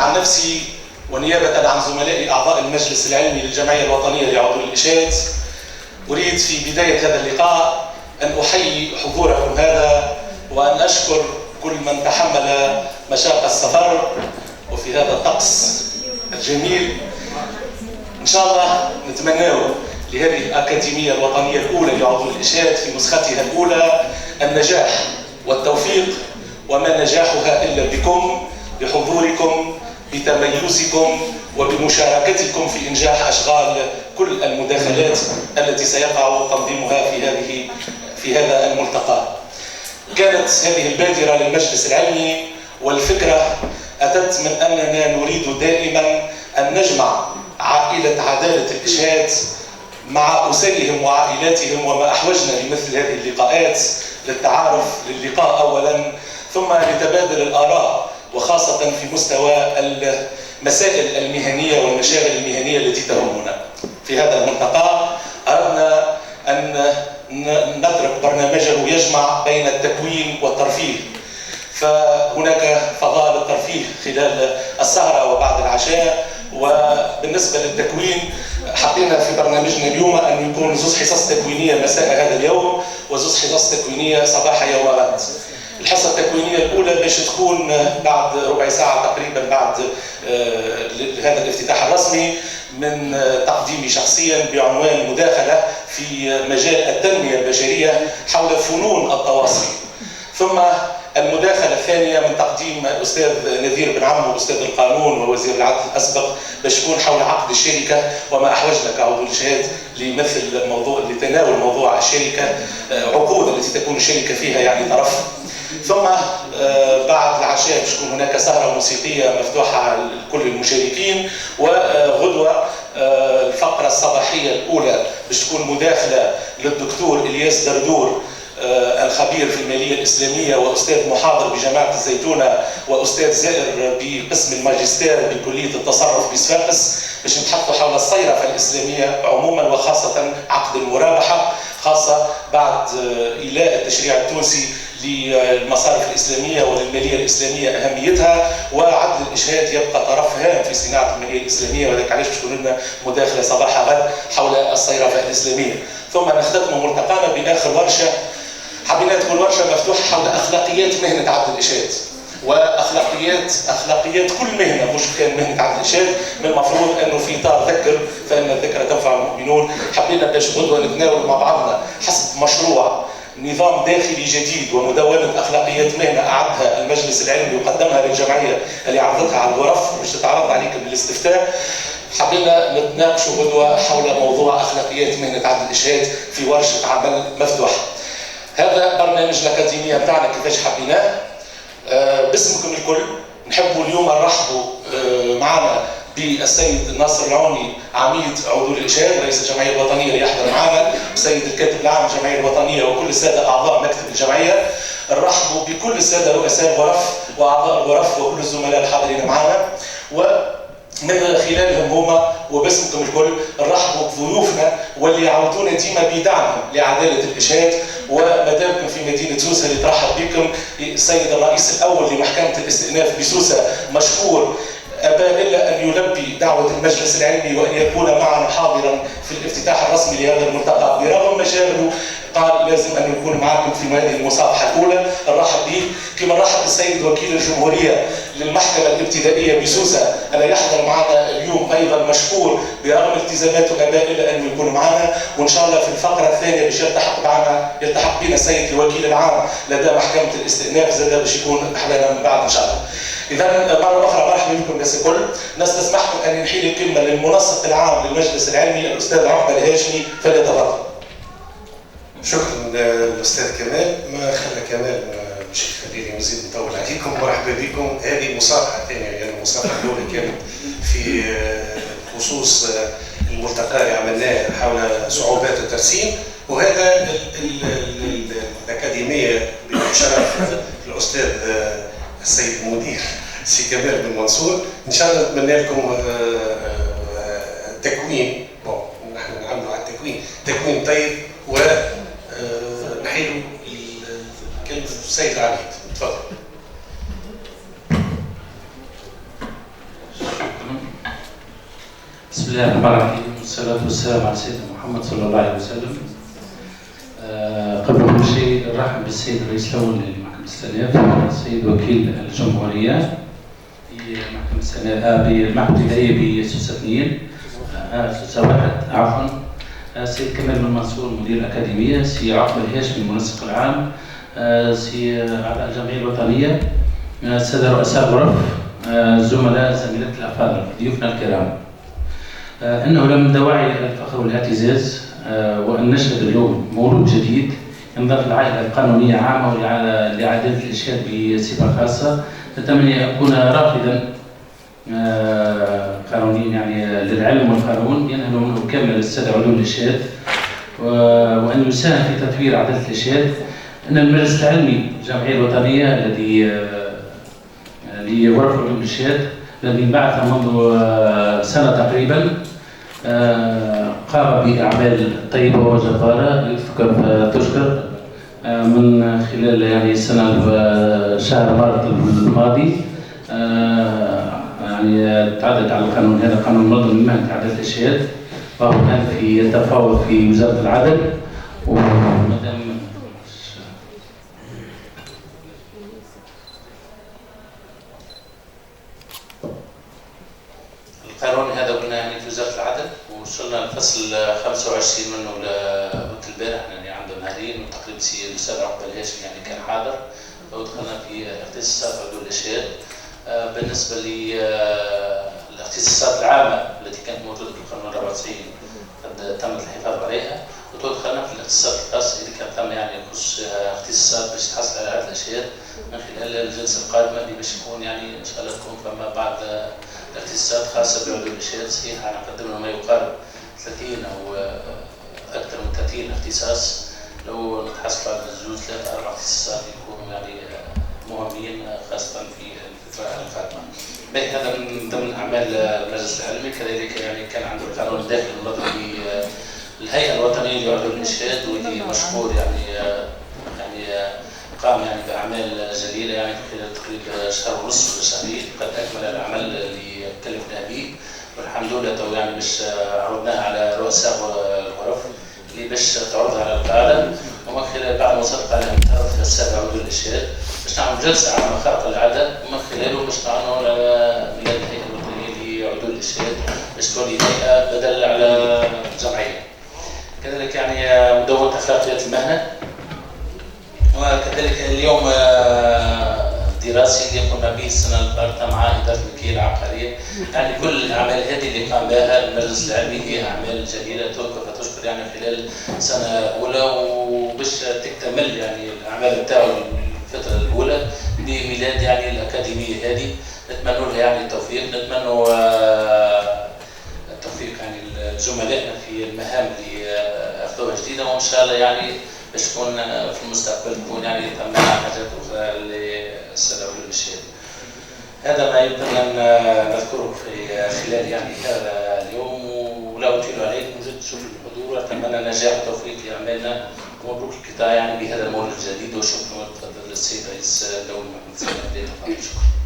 عن نفسي ونيابة عن زملائي أعضاء المجلس العلمي للجمعية الوطنية لعضو الإشهاد، أريد في بداية هذا اللقاء أن أحيي حضوركم هذا وأن أشكر كل من تحمل مشاق السفر وفي هذا الطقس الجميل. إن شاء الله نتمناه لهذه الأكاديمية الوطنية الأولى لعضو الإشهاد في نسختها الأولى النجاح والتوفيق، وما نجاحها إلا بكم، بحضوركم، بتميزكم وبمشاركتكم في إنجاح أشغال كل المداخلات التي سيقع تنظيمها في هذا الملتقى. كانت هذه البادرة للمجلس العلمي، والفكرة أتت من أننا نريد دائما أن نجمع عائلة عدالة الإشهاد مع أسرهم وعائلاتهم، وما أحوجنا لمثل هذه اللقاءات للتعارف، للقاء أولا، ثم لتبادل الآراء، وخاصة في مستوى المسائل المهنية والمشاغل المهنية التي تهمنا. في هذا الملتقى أردنا أن نترك برنامجه يجمع بين التكوين والترفيه، فهناك فضاء للترفيه خلال السهرة وبعد العشاء. وبالنسبة للتكوين حطينا في برنامجنا اليوم أن يكون زوز حصص تكوينية مساء هذا اليوم وزوز حصص تكوينية صباح يوم غد. الحصة التكوينية الأولى باش تكون بعد ربع ساعة تقريبا بعد هذا الافتتاح الرسمي، من تقديمي شخصيا بعنوان مداخلة في مجال التنمية البشرية حول فنون التواصل. ثم المداخلة الثانية من تقديم الأستاذ نذير بن عمو أستاذ القانون ووزير العدل الأسبق، باش تكون حول عقد الشركة وما أحوجنا كعضو الإشهاد لتناول موضوع الشركة، عقود التي تكون الشركة فيها يعني طرف. ثم بعد العشاء باش تكون هناك سهرة موسيقية مفتوحة لكل المشاركين، وغدوة الفقرة الصباحية الأولى باش تكون مداخلة للدكتور إلياس دردور الخبير في المالية الإسلامية وأستاذ محاضر بجامعة الزيتونة وأستاذ زائر بقسم الماجستير بكلية التصرف بصفاقس، باش نتحدثوا حول الصيرفة الإسلامية عموما وخاصة عقد المرابحة، خاصة بعد إيلاء التشريع التونسي للمصارف الإسلامية وللمالية الإسلامية أهميتها، وعدل الإشهاد يبقى طرف هام في صناعة المالية الإسلامية، وذلك علاش باش تكون لنا مداخلة صباح غد حول الصيرفة الإسلامية. ثم نختتم ملتقانا بآخر ورشة حبينا تكون ورشة مفتوحة حول أخلاقيات مهنة عدل الإشهاد، وأخلاقيات كل مهنة، مش كان مهنة عدل الإشهاد. من المفروض أنه في إطار ذكر فإن الذكر تنفع المؤمنون، حبينا باش غدوة نتناول مع بعضنا حسب مشروع نظام داخلي جديد ومدونة أخلاقيات مهنة أعدها المجلس العلمي وقدمها للجمعية اللي عرضتها على الغرف باش تتعرض عليكم بالاستفتاء. حبينا نتناقشوا غدوة حول موضوع أخلاقيات مهنة عدل الإشهاد في ورشة عمل مفتوحة. هذا برنامج الأكاديمية بتاعنا كيفاش حبيناه. باسمكم الكل نحبوا اليوم نرحبوا معنا بالسيد ناصر العوني عميد عضو الإشهاد رئيس الجمعية الوطنية اللي يحضر معنا، السيد الكاتب العام للجمعية الوطنية وكل السادة أعضاء مكتب الجمعية. نرحبوا بكل السادة رؤساء الغرف وأعضاء الغرف وكل الزملاء الحاضرين معنا، ومن خلالهم هما وباسمكم الكل نرحبوا بضيوفنا واللي يعودونا ديما بدعمهم لعدالة الإشهاد. ومدامكم في مدينة سوسة اللي ترحب بكم السيد الرئيس الأول لمحكمة الاستئناف بسوسة مشكور، أبى إلا أن يلبي دعوة المجلس العلمي وأن يكون معنا حاضرا في الافتتاح الرسمي لهذا الملتقى برغم مشاغله، قال لازم أن يكون معكم في هذه المصافحة الأولى. نرحب به كما نرحب بالسيد وكيل الجمهورية للمحكمة الابتدائية بسوسة ألا يحضر معنا اليوم أيضا مشكور برغم التزاماته، أبى إلا أن يكون معنا. وإن شاء الله في الفقرة الثانية باش يلتحق بنا السيد الوكيل العام لدى محكمة الاستئناف زاد باش يكون أحلانا من بعد إن شاء الله. إذا مرة أخرى مرحبا بكم الناس الكل. نستسمحكم أن نحيل الكلمة للمنسق العام للمجلس العلمي الأستاذ عقبة الهاشمي، فليتفضل. شكرا للأستاذ كمال. ما خلى كمال مش خليني مزيد نطول عليكم. مرحبا بكم. هذه المصافحة الثانية، يعني المصافحة الأولى كانت في خصوص الملتقى اللي عملناه حول صعوبات الترسيم، وهذا الأكاديمية بشرف الأستاذ السيد المدير سي كمال بن منصور. ان شاء الله نتمنى لكم تكوين، نحن نعملوا على التكوين تكوين طيب، ونحيلوا كلمه السيد العميد. تفضل. الله الرحمن الرحيم والصلاة والسلام على سيدنا محمد صلى الله عليه وسلم. قبل كل شيء نرحب بالسيد الرئيس الأول لمحكمة الاستئناف السيد وكيل الجمهورية بمحكمة الاستئناف بالمحكمة الابتدائية بسوسة 2 سوسة 1 عفوا. السيد كمال بن منصور مدير الأكاديمية، سي عقبة الهاشمي المنسق العام، سي أعضاء الجمعية الوطنية، السادة رؤساء الغرف، زملاء زميلات الأفاضل، ضيوفنا الكرام. إنه لم دواعي للفخر والاعتزاز وأن نشهد اليوم مولود جديد ينضاف للعائلة القانونية عامة ولعدالة الإشهاد بصفة خاصة. نتمنى أن أكون رافدا قانونيا يعني للعلم والقانون ينهل منه كامل السادة علوم الإشهاد، وأن يساهم في تطوير عدالة الإشهاد. أن المجلس العلمي الجمعية الوطنية الذي لغرف علوم الإشهاد الذي انبعث منذ سنة تقريبا قام بأعمال طيبة وجبارة تشكر من خلال يعني شهر مارس الماضي. يعني تعدت على القانون هذا قانون منظم لمهنة عدالة الإشهاد، وهو كان في تفاوض في وزارة العدل. ومدام القانون هذا قلنا يعني في وزارة العدل، وصلنا الفصل 25 منه لوقت البارح يعني عند مهرين، وتقريبا الأستاذ عقبة الهاشمي يعني كان حاضر، ودخلنا في اختصاصات عدول الإشهاد. بالنسبة للاختصاصات العامة التي كانت موجودة في القانون 94 قد تم الحفاظ عليها، ودخلنا في الاختصاصات الخاصة اللي كان تم يعني يخص اختصاصات باش تحصل على عدل الإشهاد من خلال الجلسة القادمة اللي باش يكون يعني إن شاء الله تكون فما بعض الاختصاصات خاصة بعلوم الإشهاد. صحيح أنا قدمنا ما يقارب 30 أو أكثر من 30 اختصاص، لو نتحصل على زوج 3 4 اختصاصات يكونوا يعني مهمين خاصة في الفترة القادمة. هذا من ضمن أعمال المجلس العلمي. كذلك يعني كان عنده القانون الداخلي المنظم للهيئة الوطنية لعلوم الإشهاد، واللي مشكور يعني قام يعني بأعمال جليلة يعني خلال تقريبا شهر ونصف ولا شهرين قد أكمل العمل اللي كلفنا به، والحمد لله تو يعني باش عرضناها على رؤساء الغرف اللي باش تعرضها على القاعدة، ومن خلال بعد ما وصلت على طرف السابع عضو الإشهاد باش نعمل جلسة عامة خارقة للعادة، ومن خلاله باش نعلنوا على ميلاد الهيئة الوطنية لعضو الإشهاد باش تولي هيئة بدل على جمعية. كذلك يعني مدونة أخلاقيات المهنة، وكذلك اليوم دراسي اللي قمنا به السنة الفارطة مع إدارة الملكية العقارية. يعني كل الأعمال هذه اللي قام بها المجلس العلمي هي أعمال جليلة توقف وتشكر يعني خلال سنة أولى، وباش تكتمل يعني الأعمال بتاعه الفترة الأولى بميلاد يعني الأكاديمية هذه. نتمنى لها يعني التوفيق، نتمنى التوفيق يعني لزملائنا في المهام اللي أخذوها جديدة، وإن شاء الله يعني باش تكون في المستقبل تكون يعني تم حاجات أخرى للسادة علوم الإشهاد. هذا ما يمكن أن نذكره في خلال يعني هذا اليوم، ولا أطيل عليكم جد شكر الحضور، وأتمنى نجاح وتوفيق لأعمالنا، ومبروك القطاع يعني بهذا المولد الجديد. وشكرا. تفضل السيد رئيس الدولة محمد سلام. شكرا.